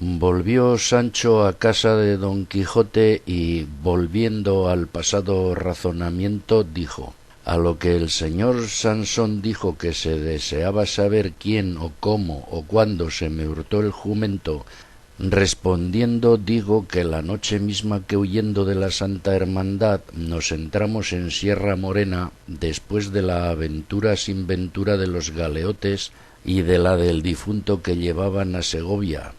Volvió Sancho a casa de Don Quijote y, volviendo al pasado razonamiento, dijo: a lo que el señor Sansón dijo que se deseaba saber quién o cómo o cuándo se me hurtó el jumento, respondiendo digo que la noche misma que, huyendo de la Santa Hermandad, nos entramos en Sierra Morena, después de la aventura sin ventura de los galeotes y de la del difunto que llevaban a Segovia,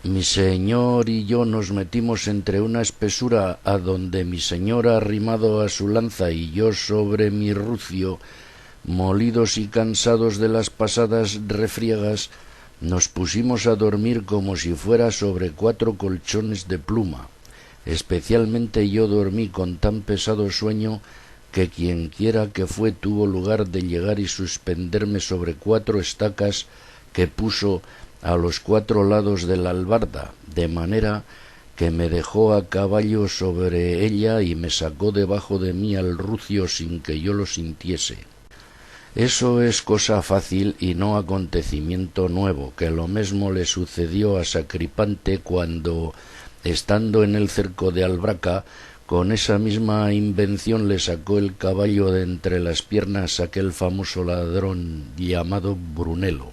mi señor y yo nos metimos entre una espesura, a donde mi señor arrimado a su lanza y yo sobre mi rucio, molidos y cansados de las pasadas refriegas, nos pusimos a dormir como si fuera sobre 4 colchones de pluma. Especialmente yo dormí con tan pesado sueño que quienquiera que fue tuvo lugar de llegar y suspenderme sobre 4 estacas que puso a los 4 lados de la albarda, de manera que me dejó a caballo sobre ella y me sacó debajo de mí al rucio sin que yo lo sintiese. Eso es cosa fácil y no acontecimiento nuevo, que lo mesmo le sucedió a Sacripante cuando, estando en el cerco de Albraca, con esa misma invención le sacó el caballo de entre las piernas aquel famoso ladrón llamado Brunelo.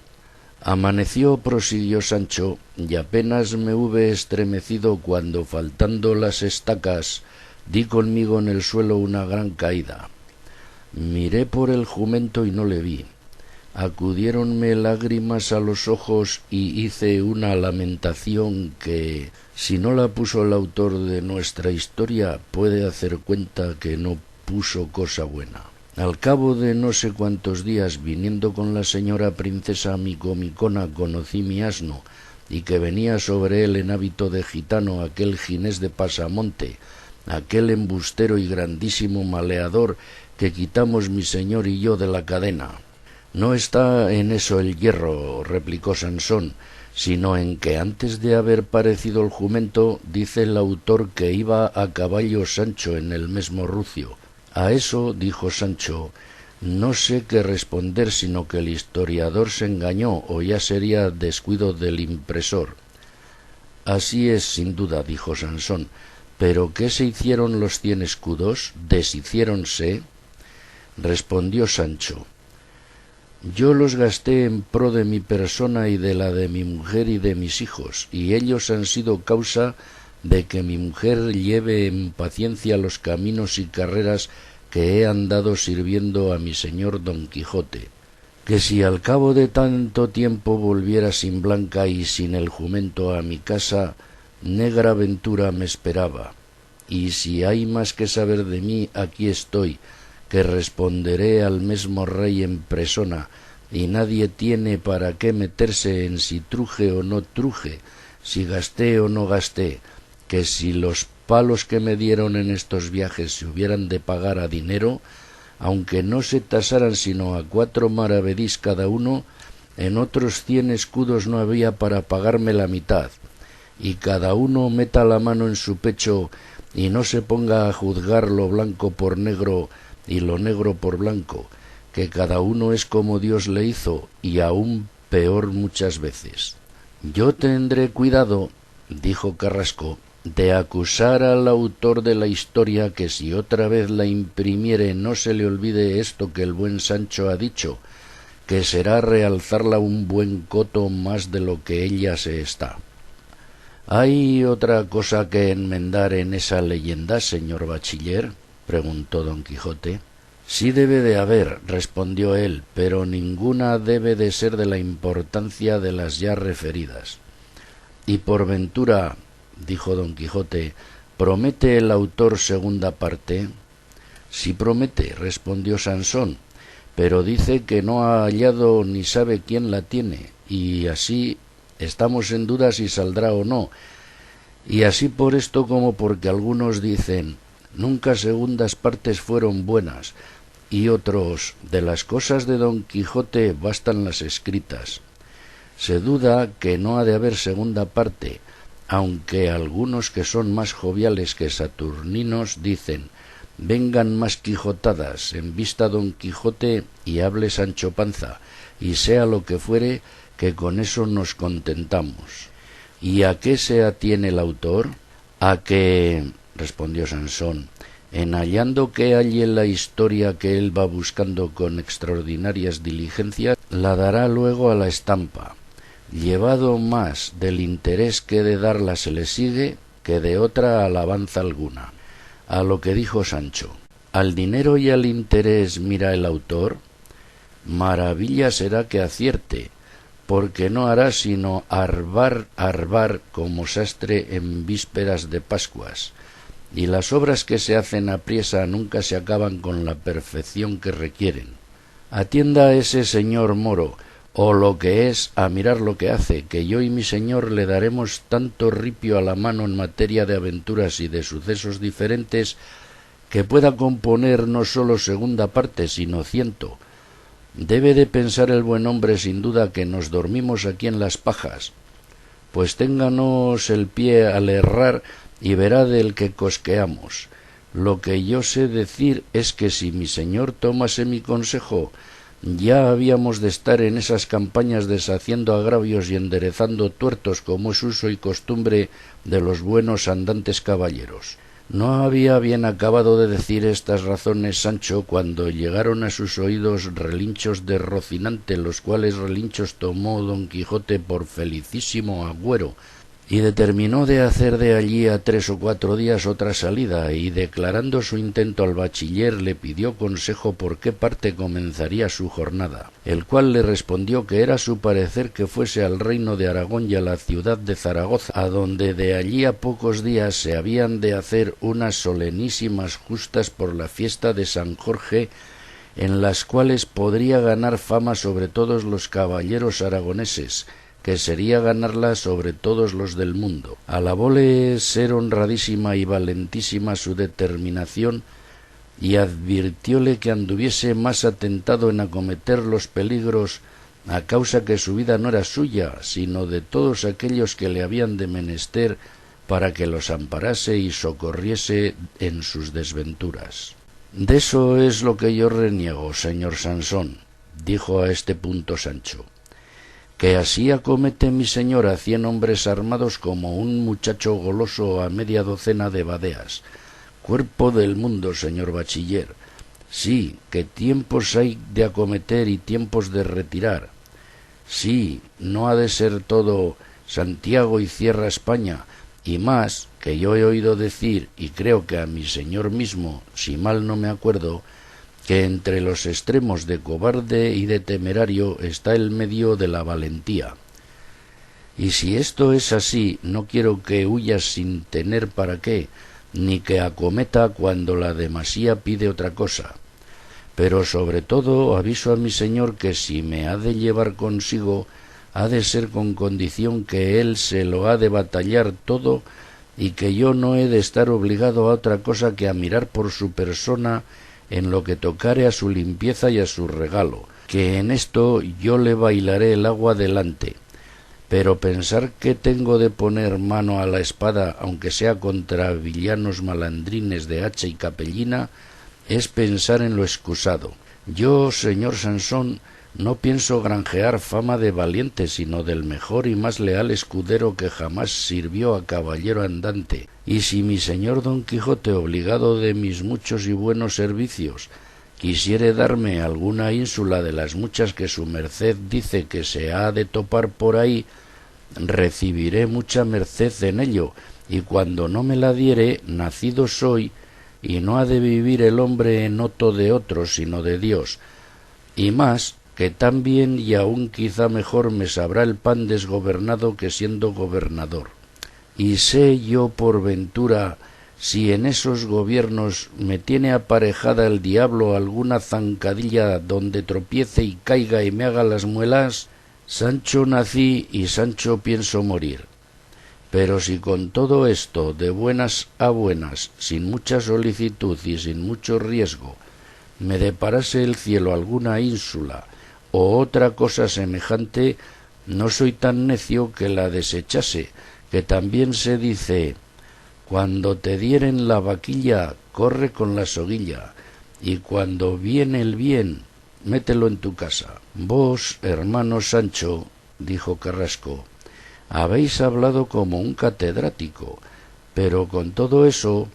Amaneció, prosiguió Sancho, y apenas me hube estremecido cuando, faltando las estacas, di conmigo en el suelo una gran caída. Miré por el jumento y no le vi. Acudiéronme lágrimas a los ojos y hice una lamentación que, si no la puso el autor de nuestra historia, puede hacer cuenta que no puso cosa buena. Al cabo de no sé cuántos días, viniendo con la señora princesa Micomicona, conocí mi asno, y que venía sobre él en hábito de gitano aquel Ginés de Pasamonte, aquel embustero y grandísimo maleador que quitamos mi señor y yo de la cadena. No está en eso el hierro, replicó Sansón, sino en que antes de haber parecido el jumento, dice el autor que iba a caballo Sancho en el mesmo rucio. A eso, dijo Sancho, no sé qué responder, sino que el historiador se engañó, o ya sería descuido del impresor. Así es, sin duda, dijo Sansón, pero ¿qué se hicieron los 100 escudos? ¿Deshiciéronse? Respondió Sancho: yo los gasté en pro de mi persona y de la de mi mujer y de mis hijos, y ellos han sido causa de que mi mujer lleve en paciencia los caminos y carreras que he andado sirviendo a mi señor Don Quijote, que si al cabo de tanto tiempo volviera sin Blanca y sin el jumento a mi casa, negra ventura me esperaba. Y si hay más que saber de mí, aquí estoy, que responderé al mesmo rey en persona, y nadie tiene para qué meterse en si truje o no truje, si gasté o no gasté, que si los palos que me dieron en estos viajes se hubieran de pagar a dinero, aunque no se tasaran sino a 4 maravedís cada uno, en otros 100 escudos no había para pagarme la mitad, y cada uno meta la mano en su pecho y no se ponga a juzgar lo blanco por negro y lo negro por blanco, que cada uno es como Dios le hizo, y aún peor muchas veces. Yo tendré cuidado, dijo Carrasco, de acusar al autor de la historia, que si otra vez la imprimiere no se le olvide esto que el buen Sancho ha dicho, que será realzarla un buen coto más de lo que ella se está. ¿Hay otra cosa que enmendar en esa leyenda, señor bachiller?, preguntó Don Quijote. Sí debe de haber, respondió él, pero ninguna debe de ser de la importancia de las ya referidas. Y por ventura, dijo Don Quijote, ¿promete el autor segunda parte? Sí promete, respondió Sansón, pero dice que no ha hallado ni sabe quién la tiene, y así estamos en duda si saldrá o no, y así por esto como porque algunos dicen nunca segundas partes fueron buenas, y otros de las cosas de Don Quijote bastan las escritas. Se duda que no ha de haber segunda parte, aunque algunos que son más joviales que saturninos dicen vengan más quijotadas, en vista Don Quijote y hable Sancho Panza, y sea lo que fuere, que con eso nos contentamos. ¿Y a qué se atiene el autor? A que, respondió Sansón, en hallando que halle la historia que él va buscando con extraordinarias diligencias, la dará luego a la estampa, llevado más del interés que de darla se le sigue que de otra alabanza alguna. A lo que dijo Sancho, al dinero y al interés mira el autor, maravilla será que acierte, porque no hará sino arbar como sastre en vísperas de Pascuas, y las obras que se hacen apriesa nunca se acaban con la perfección que requieren. Atienda ese señor moro, o lo que es, a mirar lo que hace, que yo y mi señor le daremos tanto ripio a la mano en materia de aventuras y de sucesos diferentes, que pueda componer no sólo segunda parte, sino 100. Debe de pensar el buen hombre sin duda que nos dormimos aquí en las pajas, pues ténganos el pie al errar y verá del que cosqueamos. Lo que yo sé decir es que si mi señor tomase mi consejo, ya habíamos de estar en esas campañas deshaciendo agravios y enderezando tuertos como es uso y costumbre de los buenos andantes caballeros. No había bien acabado de decir estas razones Sancho cuando llegaron a sus oídos relinchos de Rocinante, los cuales relinchos tomó don Quijote por felicísimo agüero, y determinó de hacer de allí a 3 o 4 días otra salida, y declarando su intento al bachiller le pidió consejo por qué parte comenzaría su jornada, el cual le respondió que era su parecer que fuese al reino de Aragón y a la ciudad de Zaragoza, a donde de allí a pocos días se habían de hacer unas solenísimas justas por la fiesta de San Jorge, en las cuales podría ganar fama sobre todos los caballeros aragoneses, que sería ganarla sobre todos los del mundo. Alabóle ser honradísima y valentísima su determinación, y advirtióle que anduviese más atentado en acometer los peligros, a causa que su vida no era suya, sino de todos aquellos que le habían de menester, para que los amparase y socorriese en sus desventuras. De eso es lo que yo reniego, señor Sansón, dijo a este punto Sancho, que así acomete mi señor a 100 hombres armados como un muchacho goloso a media docena de badeas. Cuerpo del mundo, señor bachiller. Sí, que tiempos hay de acometer y tiempos de retirar. Sí, no ha de ser todo Santiago y cierra España, y más, que yo he oído decir, y creo que a mi señor mismo, si mal no me acuerdo, que entre los extremos de cobarde y de temerario está el medio de la valentía. Y si esto es así, no quiero que huyas sin tener para qué, ni que acometa cuando la demasía pide otra cosa. Pero sobre todo aviso a mi señor que si me ha de llevar consigo, ha de ser con condición que él se lo ha de batallar todo, y que yo no he de estar obligado a otra cosa que a mirar por su persona en lo que tocare a su limpieza y a su regalo, que en esto yo le bailaré el agua delante. Pero pensar que tengo de poner mano a la espada, aunque sea contra villanos malandrines de hacha y capellina, es pensar en lo excusado. Yo, señor Sansón, no pienso granjear fama de valiente, sino del mejor y más leal escudero que jamás sirvió a caballero andante. Y si mi señor don Quijote, obligado de mis muchos y buenos servicios, quisiere darme alguna ínsula de las muchas que su merced dice que se ha de topar por ahí, recibiré mucha merced en ello, y cuando no me la diere, nacido soy, y no ha de vivir el hombre en oto de otro, sino de Dios. Y más, que tan bien y aun quizá mejor me sabrá el pan desgobernado que siendo gobernador. Y sé yo por ventura si en esos gobiernos me tiene aparejada el diablo alguna zancadilla donde tropiece y caiga y me haga las muelas. Sancho nací y Sancho pienso morir. Pero si con todo esto, de buenas a buenas, sin mucha solicitud y sin mucho riesgo, me deparase el cielo alguna ínsula o otra cosa semejante, no soy tan necio que la desechase, que también se dice: cuando te dieren la vaquilla, corre con la soguilla, y cuando viene el bien, mételo en tu casa. Vos, hermano Sancho, dijo Carrasco, Habéis hablado como un catedrático, pero con todo eso,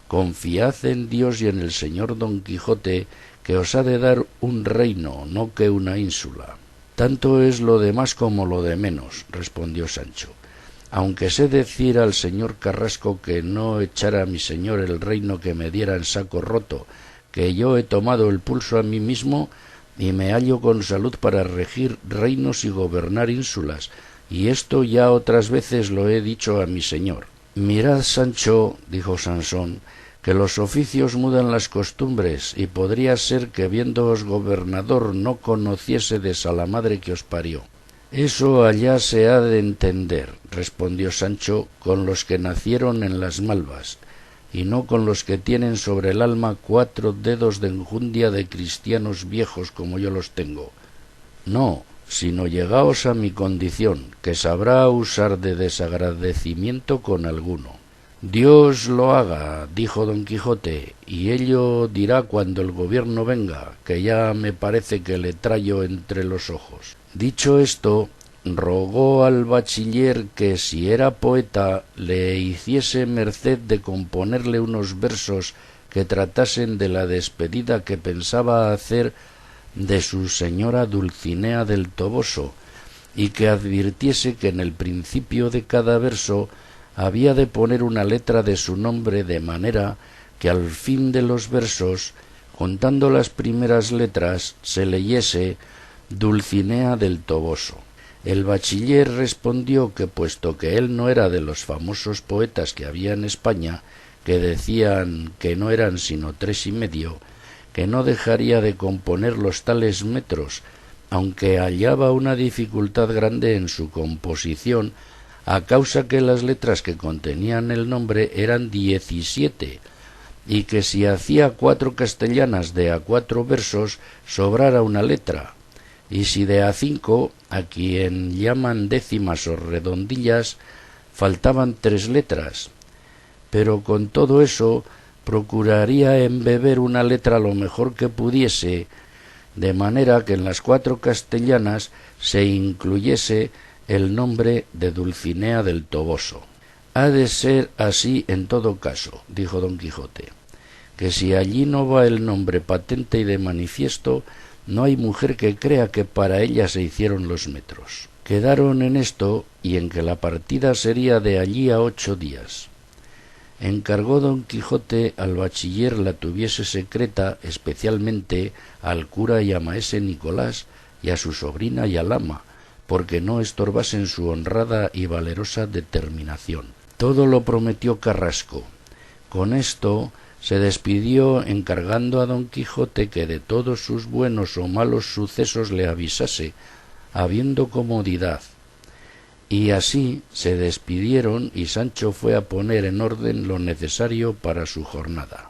confiad en Dios y en el señor Don Quijote, que os ha de dar un reino, no que una ínsula. Tanto es lo de más como lo de menos, respondió Sancho. Aunque sé decir al señor Carrasco que no echara a mi señor el reino que me diera en saco roto, que yo he tomado el pulso a mí mismo y me hallo con salud para regir reinos y gobernar ínsulas, y esto ya otras veces lo he dicho a mi señor. Mirad, Sancho, dijo Sansón, que los oficios mudan las costumbres, y podría ser que viéndoos gobernador no conociese de la madre que os parió. Eso allá se ha de entender, respondió Sancho, con los que nacieron en las malvas, y no con los que tienen sobre el alma 4 dedos de enjundia de cristianos viejos como yo los tengo. No, sino llegaos a mi condición, que sabrá usar de desagradecimiento con alguno. Dios lo haga, dijo Don Quijote, y ello dirá cuando el gobierno venga, que ya me parece que le trayo entre los ojos. Dicho esto, rogó al bachiller que, si era poeta, le hiciese merced de componerle unos versos que tratasen de la despedida que pensaba hacer de su señora Dulcinea del Toboso, y que advirtiese que en el principio de cada verso había de poner una letra de su nombre, de manera que al fin de los versos, contando las primeras letras, se leyese Dulcinea del Toboso. El bachiller respondió que, puesto que él no era de los famosos poetas que había en España, que decían que no eran sino 3 y medio, que no dejaría de componer los tales metros, aunque hallaba una dificultad grande en su composición, a causa que las letras que contenían el nombre eran 17, y que si hacía 4 castellanas de a 4 versos, sobrara una letra, y si de a 5, a quien llaman décimas o redondillas, faltaban 3 letras. Pero con todo eso procuraría embeber una letra lo mejor que pudiese, de manera que en las 4 castellanas se incluyese el nombre de Dulcinea del Toboso. Ha de ser así en todo caso, dijo Don Quijote, que si allí no va el nombre patente y de manifiesto, no hay mujer que crea que para ella se hicieron los metros. Quedaron en esto y en que la partida sería de allí a 8 días. Encargó Don Quijote al bachiller la tuviese secreta, especialmente al cura y a maese Nicolás, y a su sobrina y al ama, porque no estorbasen su honrada y valerosa determinación. Todo lo prometió Carrasco. Con esto se despidió, encargando a Don Quijote que de todos sus buenos o malos sucesos le avisase, habiendo comodidad. Y así se despidieron, y Sancho fue a poner en orden lo necesario para su jornada.